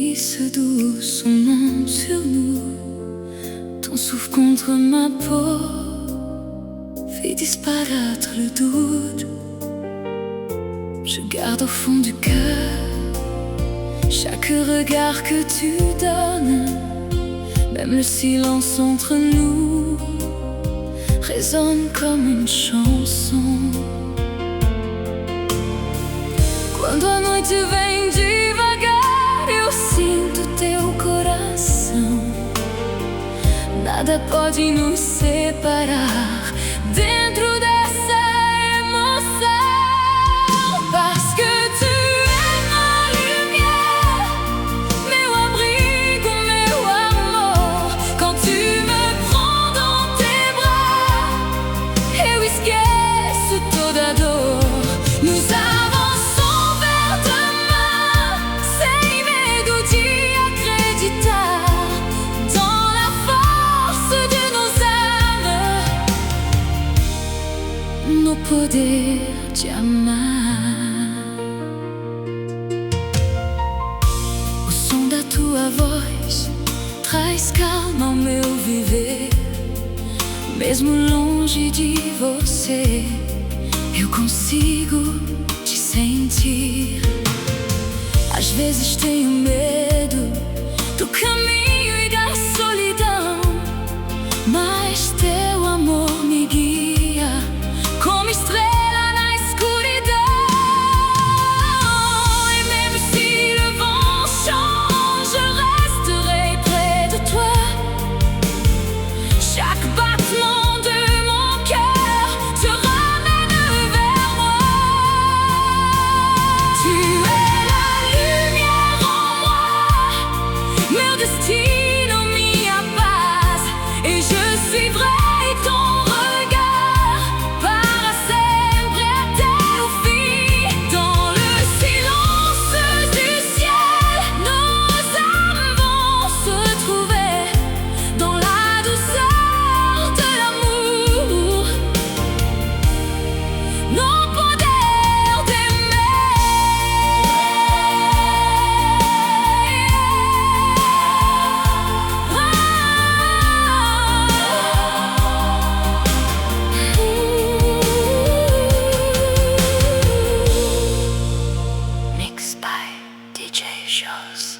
glisse doucement sur nous. Ton souffle contre ma peau fait disparaître le doute. Je garde au fond du cœur chaque regard que tu donnes. Même le silence entre nous résonne comme une chanson. Quando a noite vem devagar, eu sinto teu coração. Nada pode nos separar dentro dessa emoção. Parce que tu es ma lumière, meu abrigo, meu amor. Quand tu me prends dans tes bras, eu esqueço toda dor. Nous avançons vers demain, sem medo de acreditar dans la force de nos âmes, no poder de amar. O som da tua voz traz calma ao meu viver. Mesmo longe de você, eu consigo te sentir. Às vezes tenho medo do caminho e da solidão, mas teu amor me guia como estrela na escuridão. Et même si le vent change, je resterai près de toi. Chaque battement de mon cœur te ramène vers moi. Tu es la lumière en moi, meu destino, minha paz. Et je suivrai ton regard para sempre até o fim. Dans le silence du ciel, nos âmes vont se trouver. Dans la douceur de l'amour, no poder d'aimer. Mixed by DJ Shows.